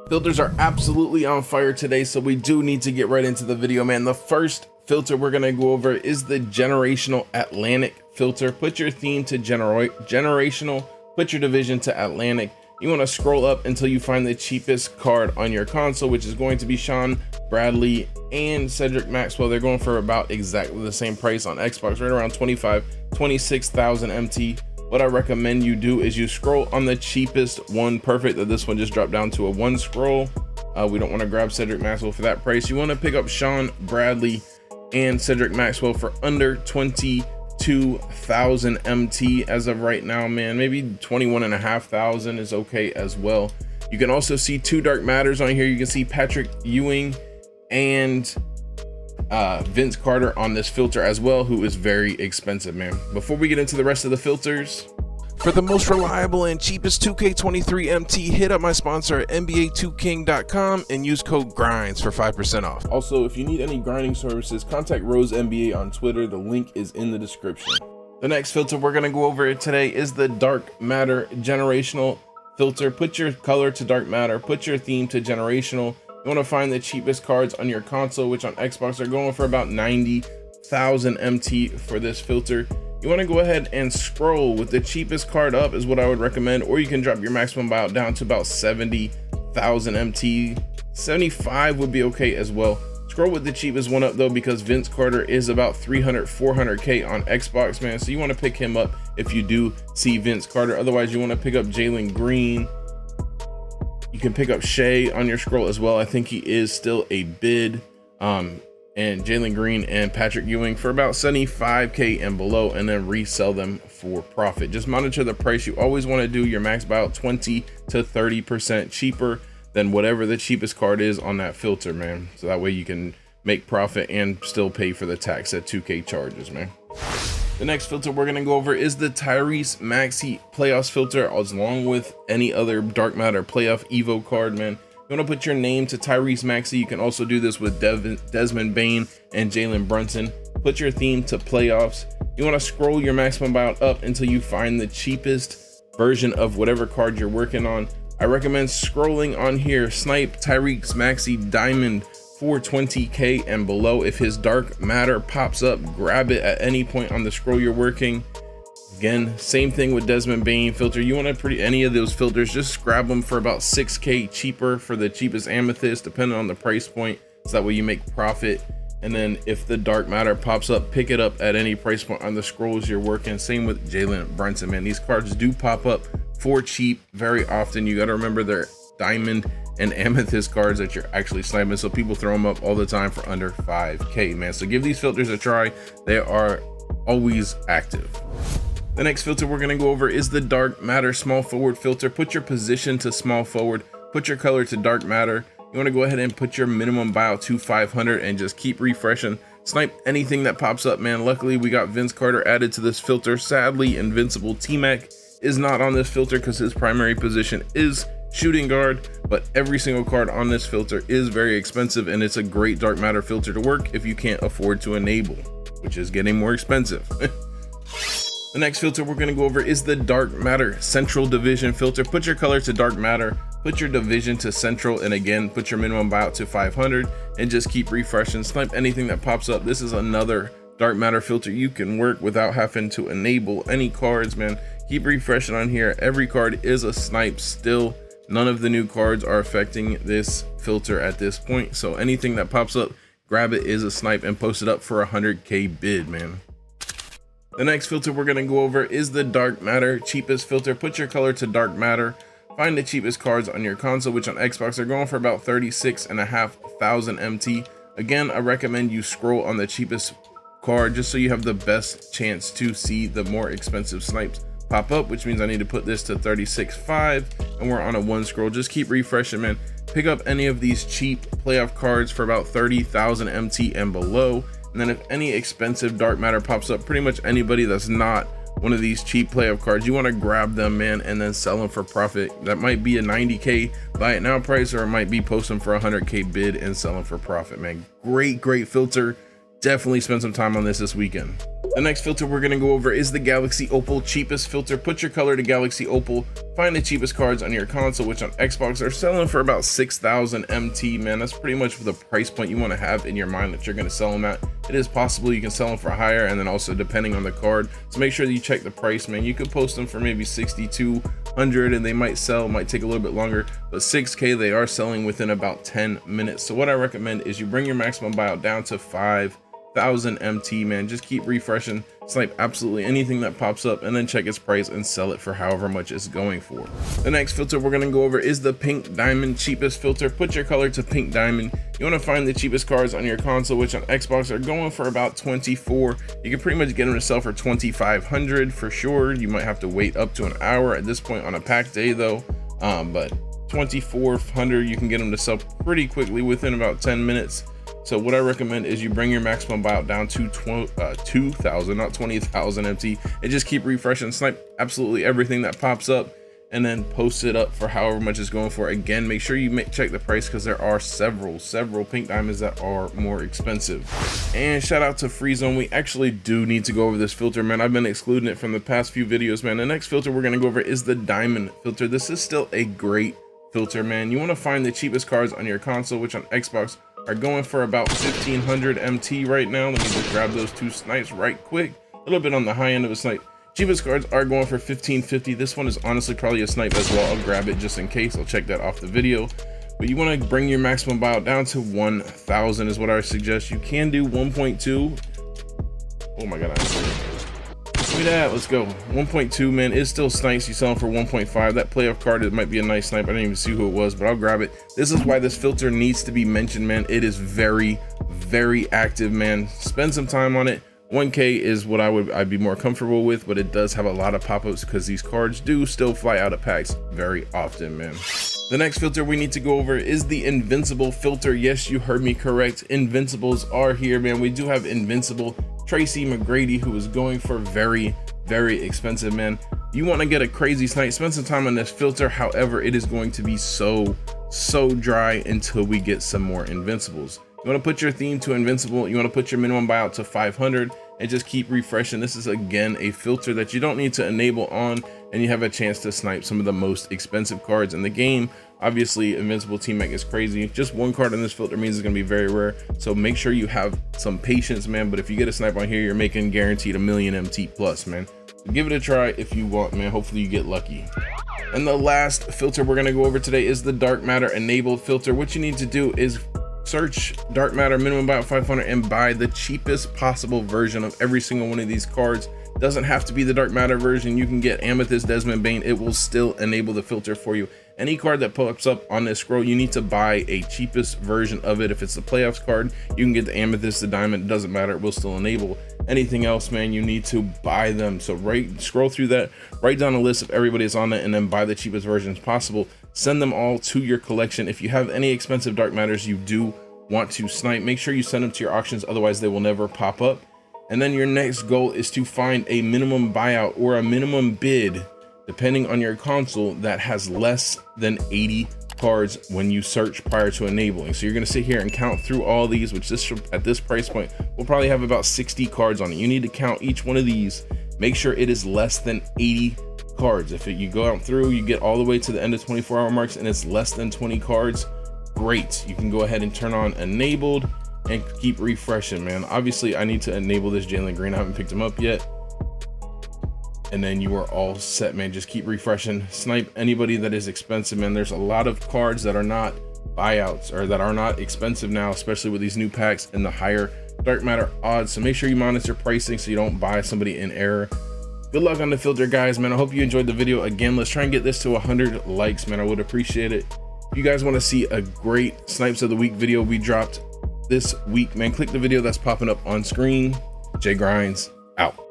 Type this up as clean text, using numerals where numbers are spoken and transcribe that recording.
Filters are absolutely on fire today, so we do need to get right into the video, man. The first filter we're gonna go over is the generational Atlantic filter. Put your theme to generational, put your division to Atlantic. You want to scroll up until you find the cheapest card on your console, which is going to be Sean Bradley and Cedric Maxwell. They're going for about exactly the same price on Xbox, right around 26,000 MT. What I recommend you do is you scroll on the cheapest one. Perfect that this one just dropped down to a one scroll. We don't want to grab Cedric Maxwell for that price. You want to pick up Sean Bradley and Cedric Maxwell for under 22,000 MT as of right now, man. Maybe 21,500 is okay as well. You can also see two dark matters on here. You can see Patrick Ewing and Vince Carter on this filter as well, who is very expensive, man. Before we get into the rest of the filters, for the most reliable and cheapest 2k23 MT, hit up my sponsor at NBA2King.com and use code GRINDS for 5% off. Also, if you need any grinding services, contact Rose NBA on Twitter. The link is in the description. The next filter we're gonna go over today is the Dark Matter generational filter. Put your color to dark matter, put your theme to generational. You want to find the cheapest cards on your console, which on Xbox are going for about 90,000 MT for this filter. You want to go ahead and scroll with the cheapest card up is what I would recommend, or you can drop your maximum buyout down to about 70,000 MT. 75 would be okay as well. Scroll with the cheapest one up though, because Vince Carter is about 400K on Xbox, man. So you want to pick him up if you do see Vince Carter. Otherwise, you want to pick up Jalen Green. You can pick up Shea on your scroll as well. I think he is still a bid. And Jalen Green and Patrick Ewing for about 75K and below, and then resell them for profit. Just monitor the price. You always want to do your max buyout 20 to 30% cheaper than whatever the cheapest card is on that filter, man. So that way you can make profit and still pay for the tax that 2K charges, man. The next filter we're gonna go over is the Tyrese Maxey playoffs filter, along with any other Dark Matter playoff Evo card, man. You want to put your name to Tyrese Maxey. You can also do this with Desmond Bain and Jalen Brunson. Put your theme to playoffs. You want to scroll your maximum buyout up until you find the cheapest version of whatever card you're working on. I recommend scrolling on here, Snipe Tyrese Maxey Diamond 420K and below. If his Dark Matter pops up, grab it at any point on the scroll you're working. Again, same thing with Desmond Bain filter. You want to any of those filters, just grab them for about 6K cheaper for the cheapest amethyst, depending on the price point, so that way you make profit. And then if the Dark Matter pops up, pick it up at any price point on the scrolls you're working. Same with Jalen Brunson, man. These cards do pop up for cheap very often. You got to remember they're diamond and amethyst cards that you're actually sniping, so people throw them up all the time for under 5K, man. So give these filters a try. They are always active. The next filter we're going to go over is the Dark Matter small forward filter. Put your position to small forward, put your color to dark matter. You want to go ahead and put your minimum buyout to 500 and just keep refreshing. Snipe anything that pops up, man. Luckily, we got Vince Carter added to this filter. Sadly, Invincible T-Mac is not on this filter because his primary position is shooting guard, but every single card on this filter is very expensive, and it's a great Dark Matter filter to work if you can't afford to enable, which is getting more expensive. The next filter we're going to go over is the Dark Matter Central Division filter. Put your color to dark matter, put your division to central, and again, put your minimum buyout to 500 and just keep refreshing. Snipe anything that pops up. This is another Dark Matter filter you can work without having to enable any cards, man. Keep refreshing on here. Every card is a snipe still. None of the new cards are affecting this filter at this point. So anything that pops up, grab it is a snipe and post it up for 100K bid, man. The next filter we're going to go over is the Dark Matter cheapest filter. Put your color to dark matter. Find the cheapest cards on your console, which on Xbox are going for about 36,500 MT. Again, I recommend you scroll on the cheapest card just so you have the best chance to see the more expensive snipes pop up, which means I need to put this to 36.5 and we're on a one scroll. Just keep refreshing, man. Pick up any of these cheap playoff cards for about 30,000 MT and below. And then if any expensive Dark Matter pops up, pretty much anybody that's not one of these cheap playoff cards, you want to grab them, man, and then sell them for profit. That might be a 90K buy it now price, or it might be post them for 100K bid and sell them for profit, man. Great filter. Definitely spend some time on this weekend. The next filter we're gonna go over is the Galaxy Opal cheapest filter. Put your color to Galaxy Opal, find the cheapest cards on your console, which on Xbox are selling for about 6,000 MT, man. That's pretty much the price point you wanna have in your mind that you're gonna sell them at. It is possible you can sell them for higher, and then also depending on the card. So make sure that you check the price, man. You could post them for maybe 6,200 and they might sell, might take a little bit longer, but 6K they are selling within about 10 minutes. So what I recommend is you bring your maximum buyout down to 5,000 MT, man. Just keep refreshing, snipe absolutely anything that pops up, and then check its price and sell it for however much it's going for. The next filter we're gonna go over is the Pink Diamond cheapest filter. Put your color to Pink Diamond. You want to find the cheapest cards on your console, which on Xbox are going for about 24. You can pretty much get them to sell for 2,500 for sure. You might have to wait up to an hour at this point on a pack day though, but 2,400 you can get them to sell pretty quickly within about 10 minutes. So what I recommend is you bring your maximum buyout down to 2,000, not 20,000 MT, and just keep refreshing, snipe absolutely everything that pops up, and then post it up for however much it's going for. Again, make sure you check the price because there are several Pink Diamonds that are more expensive. And shout out to Free Zone. We actually do need to go over this filter, man. I've been excluding it from the past few videos, man. The next filter we're gonna go over is the Diamond filter. This is still a great filter, man. You want to find the cheapest cards on your console, which on Xbox are going for about 1,500 MT right now. Let me just grab those two snipes right quick. A little bit on the high end of a snipe. Cheapest cards are going for 1,550. This one is honestly probably a snipe as well. I'll grab it just in case. I'll check that off the video. But you want to bring your maximum buyout down to 1,000 is what I suggest. You can do 1.2. Oh my god, look at that. Let's go. 1.2, man, is still snipes. You sell them for 1.5. That playoff card, it might be a nice snipe. I didn't even see who it was, but I'll grab it. This is why this filter needs to be mentioned, man. It is very active, man. Spend some time on it. 1K is what I'd be more comfortable with, but it does have a lot of pop-ups because these cards do still fly out of packs very often, man. The next filter we need to go over is the Invincible Filter. Yes, you heard me correct. Invincibles are here, man. We do have Invincible Tracy McGrady, who is going for very expensive, man. You want to get a crazy snipe, spend some time on this filter. However, it is going to be so dry until we get some more Invincibles. You want to put your theme to Invincible. You want to put your minimum buyout to 500 and just keep refreshing. This is again a filter that you don't need to enable on, and you have a chance to snipe some of the most expensive cards in the game. Obviously, Invincible teammate is crazy. Just one card in this filter means it's going to be very rare. So make sure you have some patience, man. But if you get a snipe on here, you're making guaranteed 1,000,000 MT plus, man. So give it a try if you want, man. Hopefully you get lucky. And the last filter we're going to go over today is the Dark Matter enabled filter. What you need to do is search Dark Matter minimum buyout 500 and buy the cheapest possible version of every single one of these cards. Doesn't have to be the Dark Matter version. You can get Amethyst, Desmond Bane. It will still enable the filter for you. Any card that pops up on this scroll, you need to buy a cheapest version of it. If it's the playoffs card, you can get the Amethyst, the Diamond, it doesn't matter, it will still enable. Anything else, man, you need to buy them. So scroll through that, write down a list of everybody that's on it, and then buy the cheapest versions possible. Send them all to your collection. If you have any expensive Dark Matters you do want to snipe, make sure you send them to your auctions, otherwise they will never pop up. And then your next goal is to find a minimum buyout or a minimum bid, depending on your console, that has less than 80 cards when you search prior to enabling. So you're going to sit here and count through all these, which at this price point will probably have about 60 cards on it. You need to count each one of these, make sure it is less than 80 cards. If you go out through, you get all the way to the end of 24-hour marks and it's less than 20 cards, great. You can go ahead and turn on enabled and keep refreshing, man. Obviously I need to enable this Jalen Green. I haven't picked him up yet. And then you are all set, man. Just keep refreshing, snipe anybody that is expensive, man. There's a lot of cards that are not buyouts or that are not expensive now, especially with these new packs and the higher Dark Matter odds. So make sure you monitor pricing so you don't buy somebody in error. Good luck on the filter, guys, man. I hope you enjoyed the video. Again, let's try and get this to 100 likes, man. I would appreciate it. If you guys want to see a great Snipes of the Week video we dropped this week, man, click the video that's popping up on screen. Jay Grinds out.